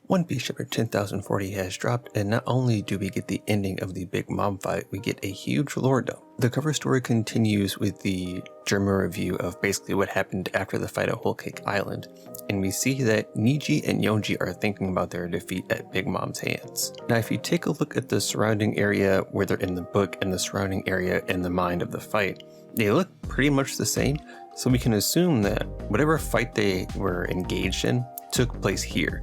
One Piece Chapter 10,040 has dropped, and not only do we get the ending of the Big Mom fight, we get a huge lore dump. The cover story continues with the Germa review of basically what happened after the fight at Whole Cake Island, and we see that Niji and Yonji are thinking about their defeat at Big Mom's hands. Now if you take a look at the surrounding area where they're in the book and the surrounding area in the mind of the fight, they look pretty much the same, so we can assume that whatever fight they were engaged in took place here.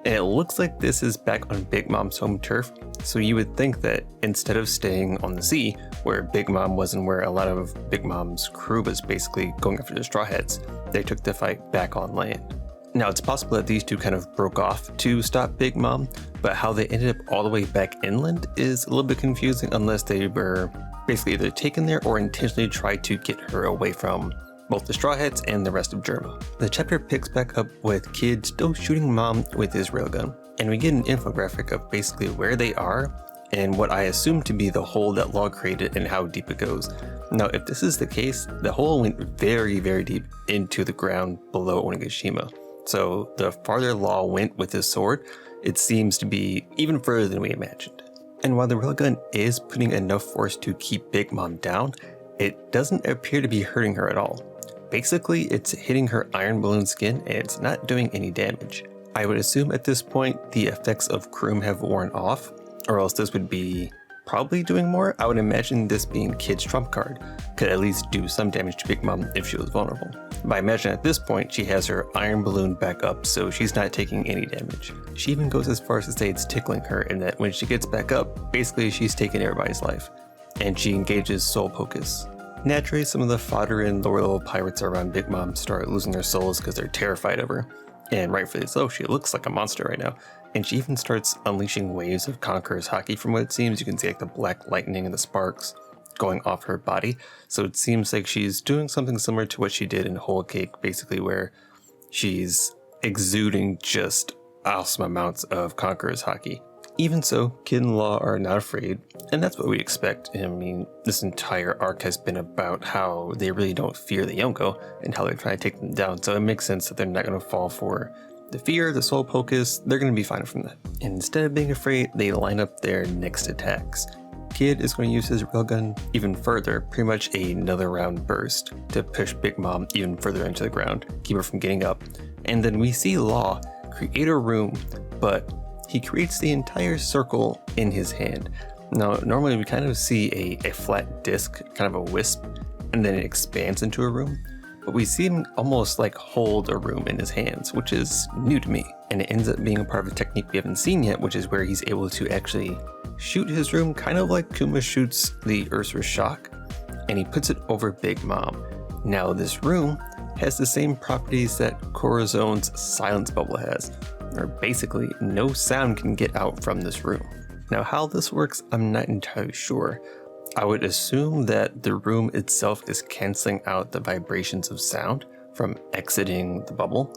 And it looks like this is back on Big Mom's home turf, so you would think that instead of staying on the sea, where Big Mom was and where a lot of Big Mom's crew was basically going after the Straw Hats, they took the fight back on land. Now it's possible that these two kind of broke off to stop Big Mom, but how they ended up all the way back inland is a little bit confusing unless they were basically either taken there or intentionally tried to get her away from both the Straw Hats and the rest of Germa. The chapter picks back up with Kid still shooting Mom with his railgun, and we get an infographic of basically where they are and what I assume to be the hole that Law created and how deep it goes. Now if this is the case, the hole went very deep into the ground below Onigashima. So the farther Law went with his sword, it seems to be even further than we imagined. And while the railgun is putting enough force to keep Big Mom down, it doesn't appear to be hurting her at all. Basically, it's hitting her iron balloon skin and it's not doing any damage. I would assume at this point the effects of Kroom have worn off, or else this would be probably doing more. I would imagine this being Kid's trump card could at least do some damage to Big Mom if she was vulnerable. But I imagine at this point she has her iron balloon back up, so she's not taking any damage. She even goes as far as to say it's tickling her, and that when she gets back up, basically she's taking everybody's life. And she engages Soul Pocus. Naturally, some of the fodder and lower level pirates around Big Mom start losing their souls because they're terrified of her. And rightfully so, she looks like a monster right now. And she even starts unleashing waves of Conqueror's Haki from what it seems. You can see like the black lightning and the sparks going off her body. So it seems like she's doing something similar to what she did in Whole Cake, basically where she's exuding just awesome amounts of Conqueror's Haki. Even so, Kid and Law are not afraid, and that's what we expect. I mean, this entire arc has been about how they really don't fear the Yonko and how they're trying to take them down, so it makes sense that they're not going to fall for the fear, the Soul Pocus. They're going to be fine from that. And instead of being afraid, they line up their next attacks. Kid is going to use his railgun even further, pretty much another round burst, to push Big Mom even further into the ground, keep her from getting up. And then we see Law create a room, but he creates the entire circle in his hand. Now, normally we kind of see a flat disc, kind of a wisp, and then it expands into a room. But we see him almost like hold a room in his hands, which is new to me. And it ends up being a part of a technique we haven't seen yet, which is where he's able to actually shoot his room, kind of like Kuma shoots the Ursa's Shock, and he puts it over Big Mom. Now this room has the same properties that Corazone's silence bubble has, or basically no sound can get out from this room. Now how this works, I'm not entirely sure. I would assume that the room itself is canceling out the vibrations of sound from exiting the bubble,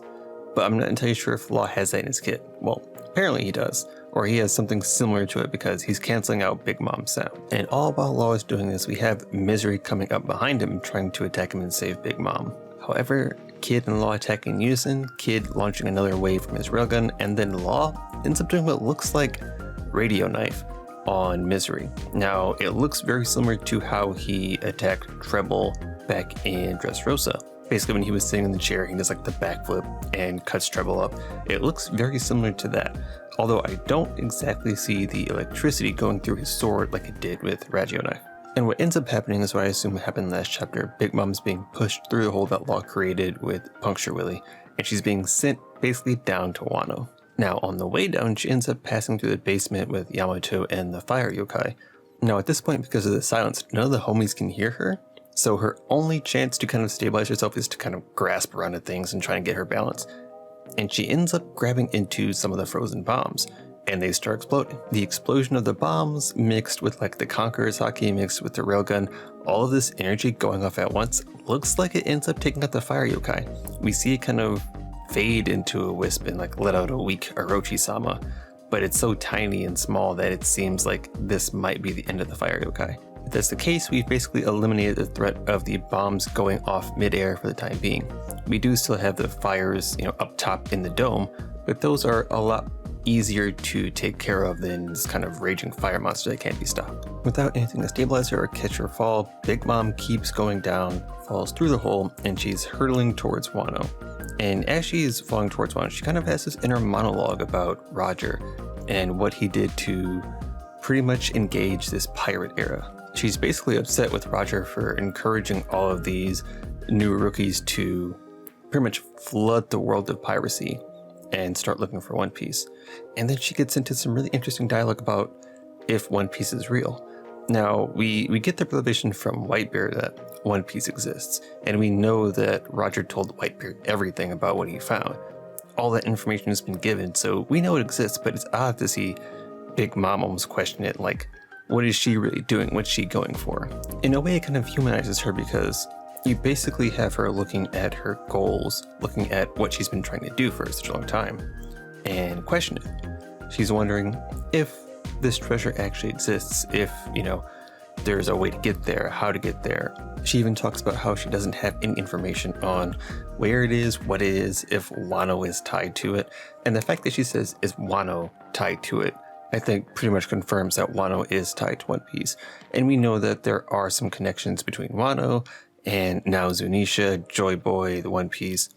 but I'm not entirely sure if Law has that in his kit. Well, apparently he does, or he has something similar to it because he's canceling out Big Mom's sound. And all while Law is doing this, we have Misery coming up behind him trying to attack him and save Big Mom. However, Kid and Law attack in unison, Kid launching another wave from his railgun, and then Law ends up doing what looks like Radio Knife on Misery. Now, it looks very similar to how he attacked Treble back in Dressrosa. Basically, when he was sitting in the chair, he does like the backflip and cuts Treble up. It looks very similar to that, although I don't exactly see the electricity going through his sword like it did with Radio Knife. And what ends up happening is what I assume happened last chapter. Big Mom's being pushed through the hole that Law created with Puncture Willy, and she's being sent basically down to Wano. Now on the way down, she ends up passing through the basement with Yamato and the fire yokai. Now at this point, because of the silence, none of the homies can hear her, so her only chance to kind of stabilize herself is to kind of grasp around at things and try and get her balance. And she ends up grabbing into some of the frozen bombs, and they start exploding. The explosion of the bombs mixed with like the Conqueror's Haki mixed with the railgun, all of this energy going off at once looks like it ends up taking out the fire yokai. We see it kind of fade into a wisp and like let out a weak Orochi-sama, but it's so tiny and small that it seems like this might be the end of the fire yokai. If that's the case, we've basically eliminated the threat of the bombs going off midair for the time being. We do still have the fires, up top in the dome, but those are a lot easier to take care of than this kind of raging fire monster that can't be stopped. Without anything to stabilize her or catch her fall, Big Mom keeps going down, falls through the hole, and she's hurtling towards Wano. And as she's falling towards Wano, she kind of has this inner monologue about Roger and what he did to pretty much engage this pirate era. She's basically upset with Roger for encouraging all of these new rookies to pretty much flood the world of piracy and start looking for One Piece. And then she gets into some really interesting dialogue about if One Piece is real. Now, we get the revelation from Whitebeard that One Piece exists, and we know that Roger told Whitebeard everything about what he found. All that information has been given, so we know it exists, but it's odd to see Big Mom almost question it, like, what is she really doing? What's she going for? In a way, it kind of humanizes her because you basically have her looking at her goals, looking at what she's been trying to do for such a long time, and question it. She's wondering if this treasure actually exists, if, there's a way to get there, how to get there. She even talks about how she doesn't have any information on where it is, what it is, if Wano is tied to it. And the fact that she says, is Wano tied to it, I think pretty much confirms that Wano is tied to One Piece. And we know that there are some connections between Wano and now Zunisha, Joy Boy, the One Piece.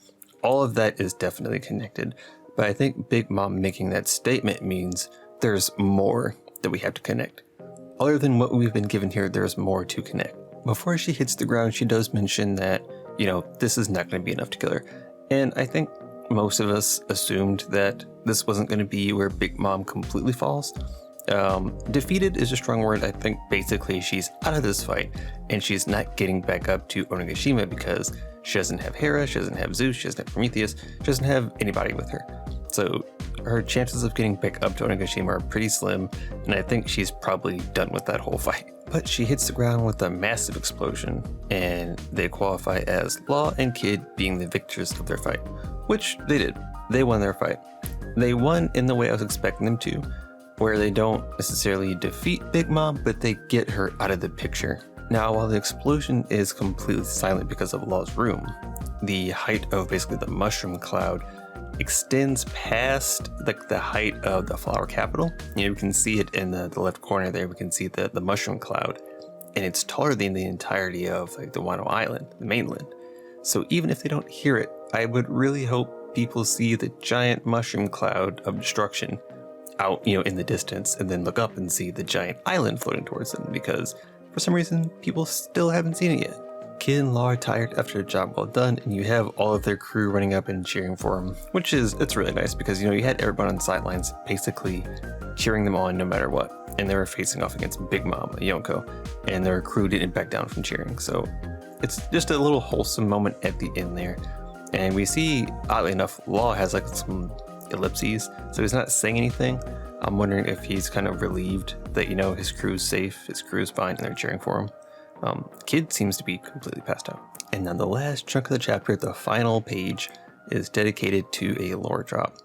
All of that is definitely connected. But I think Big Mom making that statement means there's more that we have to connect. Other than what we've been given here, there's more to connect. Before she hits the ground, she does mention that, this is not going to be enough to kill her. And I think most of us assumed that this wasn't going to be where Big Mom completely falls. Defeated is a strong word. I think basically she's out of this fight and she's not getting back up to Onigashima because she doesn't have Hera, she doesn't have Zeus, she doesn't have Prometheus, she doesn't have anybody with her. So her chances of getting back up to Onigashima are pretty slim, and I think she's probably done with that whole fight. But she hits the ground with a massive explosion, and they qualify as Law and Kid being the victors of their fight, which they did. They won their fight. They won in the way I was expecting them to, where they don't necessarily defeat Big Mom, but they get her out of the picture. Now, while the explosion is completely silent because of Law's room, the height of basically the mushroom cloud extends past the height of the flower capital. We can see it in the left corner there. We can see the mushroom cloud, and it's taller than the entirety of the Wano Island, the mainland. So even if they don't hear it, I would really hope people see the giant mushroom cloud of destruction out, in the distance, and then look up and see the giant island floating towards them, because for some reason people still haven't seen it yet. Kid and Law are tired after a job well done, and you have all of their crew running up and cheering for them, it's really nice because you had everyone on the sidelines basically cheering them on no matter what, and they were facing off against Big Mom, Yonko, and their crew didn't back down from cheering. So it's just a little wholesome moment at the end there, and we see, oddly enough, Law has some ellipses, so he's not saying anything. I'm wondering if he's kind of relieved that his crew's safe, his crew's fine, and they're cheering for him. Kid seems to be completely passed out. And then the last chunk of the chapter, the final page, is dedicated to a lore drop.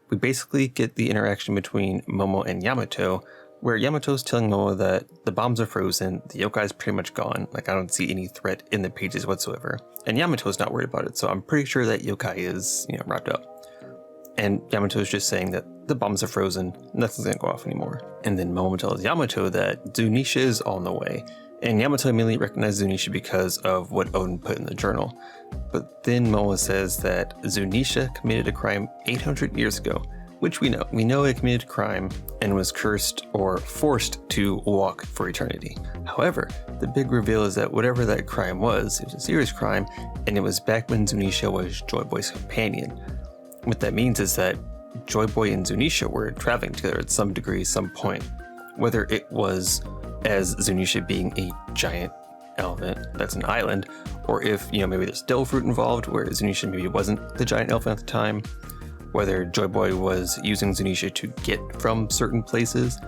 We basically get the interaction between Momo and Yamato, where Yamato's telling Momo that the bombs are frozen, the yokai's pretty much gone, I don't see any threat in the pages whatsoever. And Yamato's not worried about it, so I'm pretty sure that yokai is, wrapped up. And Yamato's just saying that the bombs are frozen, nothing's gonna go off anymore. And then Momo tells Yamato that Zunisha is on the way. And Yamato immediately recognizes Zunisha because of what Oden put in the journal. But then Momo says that Zunisha committed a crime 800 years ago, which we know. We know it committed a crime and was cursed or forced to walk for eternity. However, the big reveal is that whatever that crime was, it was a serious crime, and it was back when Zunisha was Joy Boy's companion. What that means is that Joy Boy and Zunisha were traveling together at some degree, some point. Whether it was as Zunisha being a giant elephant that's an island, or if, maybe there's devil fruit involved, where Zunisha maybe wasn't the giant elephant at the time, whether Joy Boy was using Zunisha to get from certain places.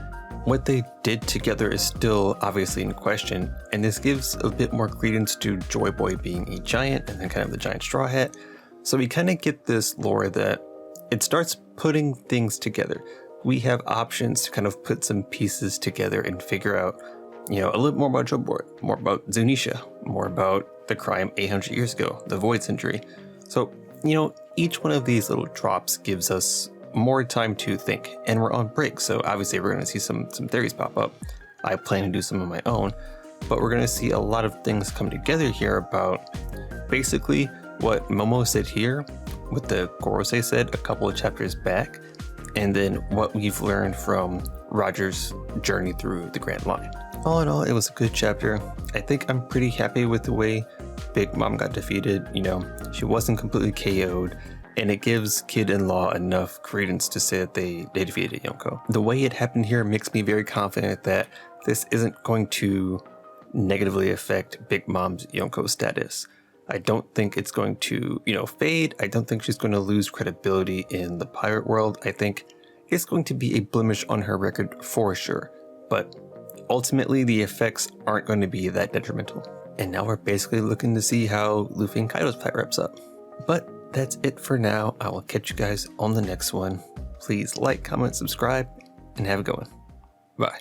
What they did together is still obviously in question, and this gives a bit more credence to Joy Boy being a giant and then kind of the giant straw hat. So we kind of get this lore that it starts putting things together. We have options to kind of put some pieces together and figure out, a little more about Joy Boy, more about Zunisha, more about the crime 800 years ago, the Void Century. So, each one of these little drops gives us more time to think. And we're on break, so obviously we're going to see some theories pop up. I plan to do some of my own, but we're going to see a lot of things come together here about basically what Momo said here, what the Gorosei said a couple of chapters back, and then what we've learned from Roger's journey through the Grand Line. All in all, it was a good chapter. I think I'm pretty happy with the way Big Mom got defeated. You know, she wasn't completely KO'd, and it gives Kid-in-Law enough credence to say that they defeated Yonko. The way it happened here makes me very confident that this isn't going to negatively affect Big Mom's Yonko status. I don't think it's going to, fade. I don't think she's going to lose credibility in the pirate world. I think it's going to be a blemish on her record for sure. But ultimately, the effects aren't going to be that detrimental. And now we're basically looking to see how Luffy and Kaido's fight wraps up. But that's it for now. I will catch you guys on the next one. Please like, comment, subscribe, and have a good one.